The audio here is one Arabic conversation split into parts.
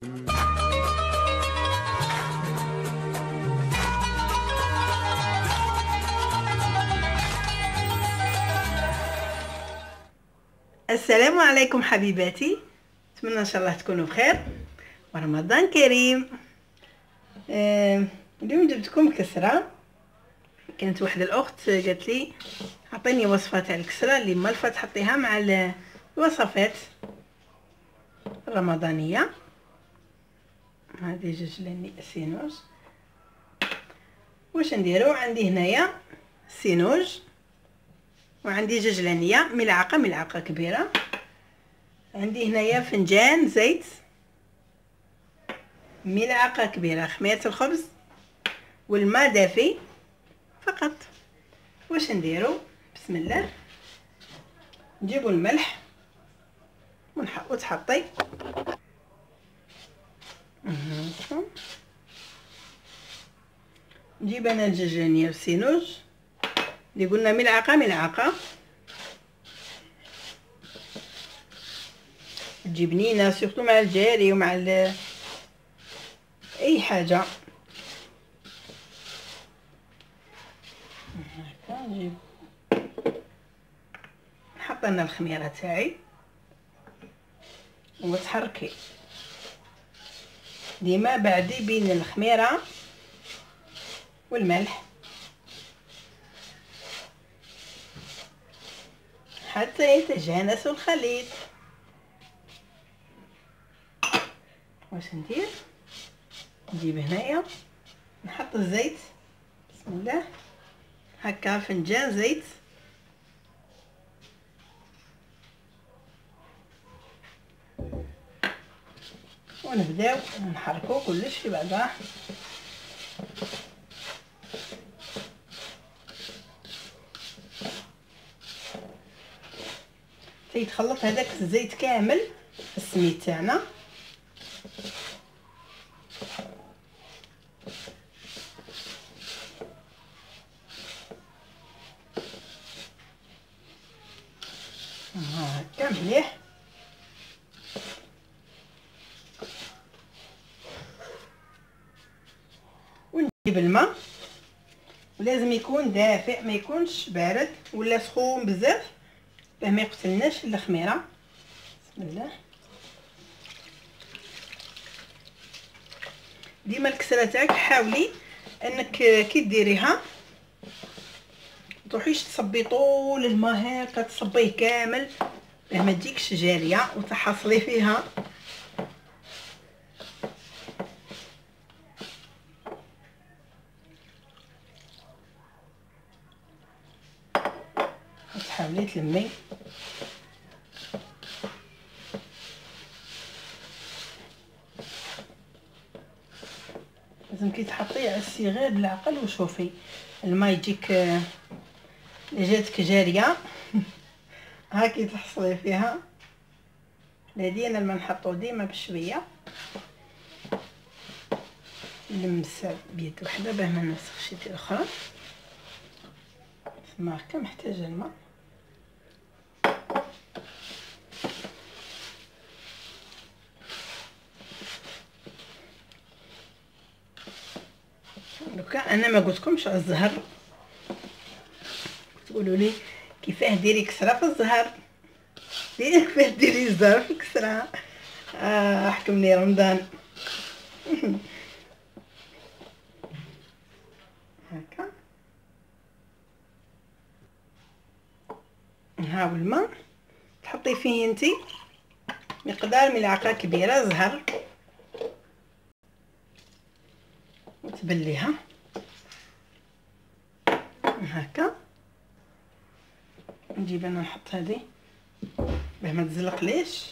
السلام عليكم حبيباتي، اتمنى ان شاء الله تكونوا بخير ورمضان كريم. اليوم جبتكم كسره. كانت واحد الاخت قالت لي عطيني وصفه تاع الكسره اللي مالفه تحطيها مع الوصفات الرمضانيه. هذه جوج سينوج. واش نديرو؟ عندي هنايا سينوج وعندي جوج لانيه، ملعقه كبيره. عندي هنايا فنجان زيت، ملعقه كبيره خميره الخبز والماء دافي فقط. واش نديرو؟ بسم الله. نجيبو الملح وتحطي نجيب انا الجوج والسينوج اللي قلنا ملعقه. تجي بنينه سورتو مع الجاري ومع اي حاجه. هكا نجيب نحط انا الخميره تاعي وتحركي ديما بعدي بين الخميره والملح حتى يتجانسوا الخليط. واش ندير؟ نجيب هنايا نحط الزيت، بسم الله، هكا فنجان زيت ونبداو نحركو كلش في بعضه. تيتخلط هذاك الزيت كامل السميد تاعنا. هكا مليح. ونجيب الماء، ولازم يكون دافئ، ما يكونش بارد ولا سخون بزاف باه ما يقتلناش الخميره. بسم الله. ديما الكسره تاعك حاولي انك كي ديريها تروحيش تصبي طول الماء هكا، تصبيه كامل باه ما تجيكش جاريه وتحصلي فيها. تحاولي تلمي لازم كي تحطيه على الصغير بالعقل وشوفي الماء يجيك جاتك جاريه هاكي تحصلي فيها. هذه انا الماء نحطو ديما بشويه، نلمس بيد وحده باه ما نوسخش يدي الاخرى. تما هكا محتاجه الماء. دوكا انا ما قلتلكمش على الزهر، تقولوا لي كيفاه ديري كسره في الزهر، كيفاه ديري الزهر في الكسره. حكمني رمضان. هكا هاو الماء تحطي فيه انتي مقدار ملعقه كبيره زهر وتبليها هكا. نجيب انا نحط هذه باه ما تزلق ليش،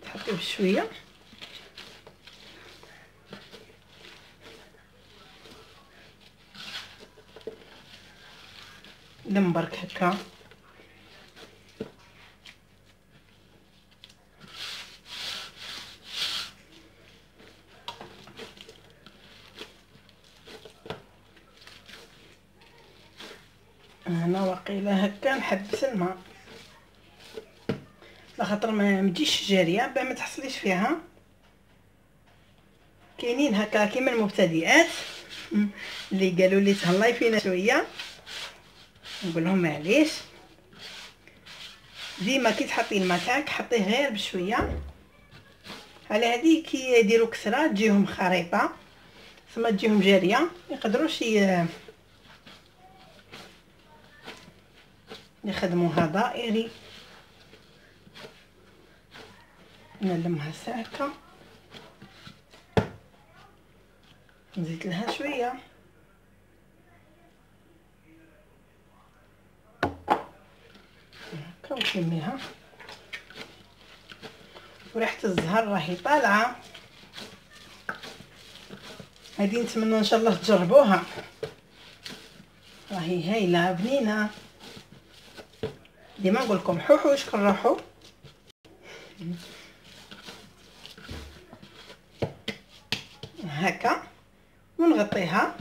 تحطيه بشويه لم برك هكا. هنا وقيله هكا نحبس الماء. لخاطر ما تجيش جاريه باه ما تحصليش فيها. كاينين هكا كيما المبتدئات اللي قالوا لي تهلاي فينا شويه، نقول لهم معليش، ديما كي تحطي الماء تاعك حطيه غير بشويه، على هذه كي يديروا كسره تجيهم خريطه ثم تجيهم جاريه يقدروش يخدموها دائري. نلمها هكا، نزيد لها شويه هكا ونكملها. وريحه الزهر راهي طالعه، هذه نتمنى ان شاء الله تجربوها، راهي هايله بنينه. ديما نقول لكم حوحوا واش كنروحوا. هكا ونغطيها،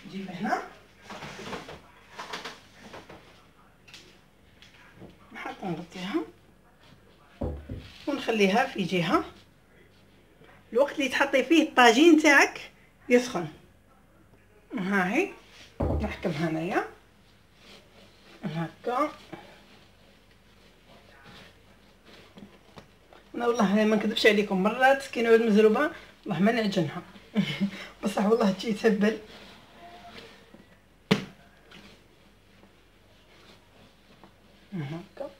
نجيب هنا نحط نغطيها ونخليها في جهه. الوقت اللي تحطي فيه الطاجين تاعك يسخن. ها هي نحكم هنايا هكا. انا والله ما نكذبش عليكم، مرات كي نعود مزروبه والله ما نعجنها بصح والله تجي تهبل. هكا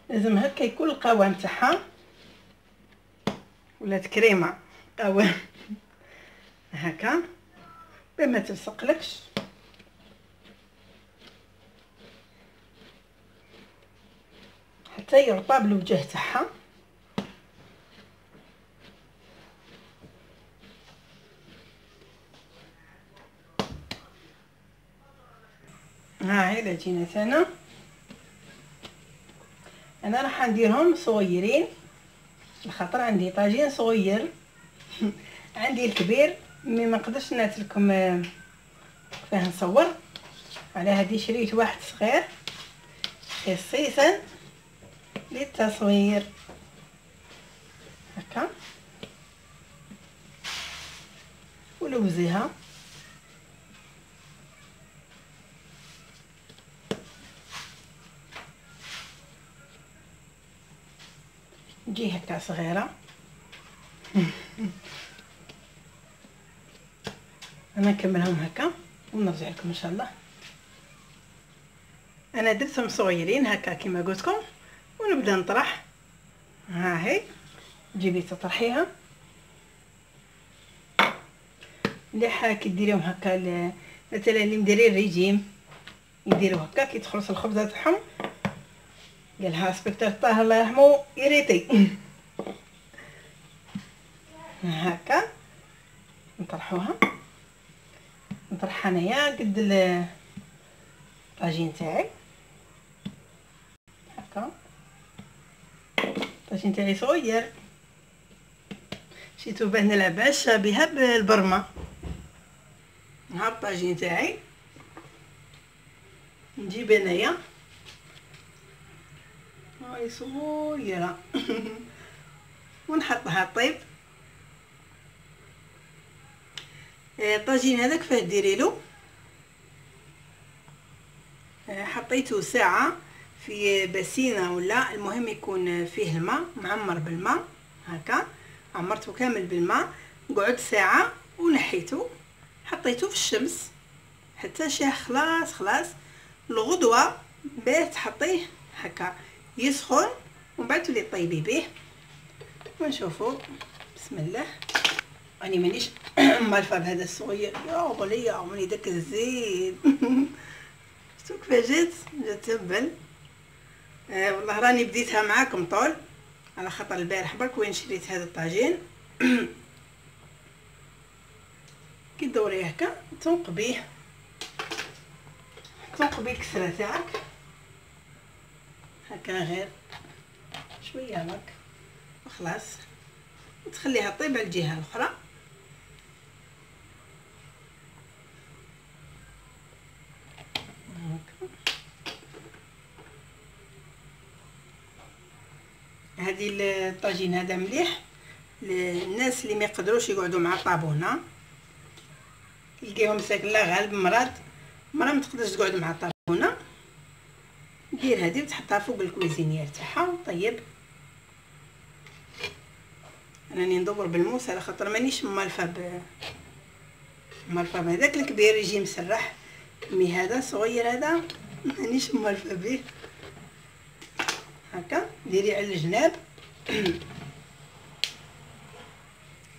لازم هكا يكون القوام تاعها ولات كريمه قوام هكا باه ما تلصقلكش. حتى يرطب الوجه تاعها. ها هي العجينه انا راح نديرهم صغيرين لخاطر عندي طاجين صغير عندي الكبير مي ما نقدرش نعطيكم فيه نصور، على هذه شريت واحد صغير خصيصا للتصوير هكا. ولوزيها تجي هكا صغيره انا نكملهم هكا ونرجع لكم ان شاء الله. انا درتهم صغيرين هكا كما قلت لكم ونبدا نطرح. ها هي تجيبي تطرحيها مليح كي ديريهم هكا. مثلا اللي مديرين ريجيم يديروا هكا كي تخلص الخبزه تاعهم. قالها سبكتور طاهر الله يرحمه يريتي هكا نطرحوها. نطرح انايا قد الطاجين تاعي هكا. الطاجين تاعي صغير شتو باه نلعب بها بالبرمه. ها الطاجين تاعي نجيب انايا هاي صغيره ونحطها طيب. الطاجين هذاك فاه ديري له حطيته ساعه في بسينه ولا المهم يكون فيه الماء معمر بالماء هكا. عمرته كامل بالماء قعد ساعه ونحيته حطيته في الشمس حتى شاه خلاص الغدوه باه تحطيه هكا يسخن ومن بعد تولي طيبي به. ونشوفوا بسم الله. راني مانيش مالفه بهذا الصغير يا بليا عمري داك الزيت شفتو كيفاش جات تهبل. والله راني بديتها معاكم طول على خاطر البارح برك وين شريت هذا الطاجين كي دوريه هكا تنقبي الكسره تاعك هكا غير شويه هكا وخلاص وتخليها طيب على الجهه الاخرى. هذه الطاجين هذا مليح للناس اللي ما يقدروش يقعدوا مع الطابونه، تلقيهم ساكن لا غالب مرات مرة ما تقدرش تقعد مع الطابونه، دير هذه وتحطها فوق الكويزينيير تاعها. طيب راني ندور بالموس على خاطر مانيش مالفه هذاك الكبير يجي مسرح، مي هذا صغير هذا مانيش مالفه به. هكا ديري على الجناب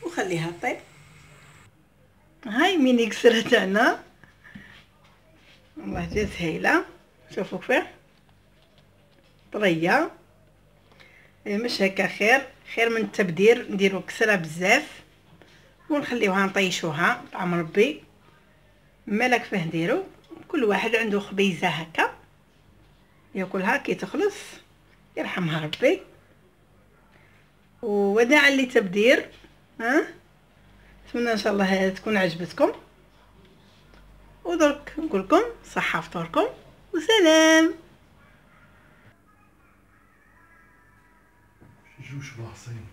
وخليها طيب. هاي ميني كسرة تاعنا والله جات هايله، شوفوا كيفاه طريه، مش هكا خير من التبدير نديرو كسرة بزاف ونخليوها نطيشوها طعم ربي. مالك فيه نديرو كل واحد عنده خبيزه هكا ياكلها كي تخلص يرحمها ربي. ووداعا لتبدير، نتمنى ان شاء الله تكون عجبتكم، ودرك نقولكم صحه فطوركم وسلام. جوج باصين.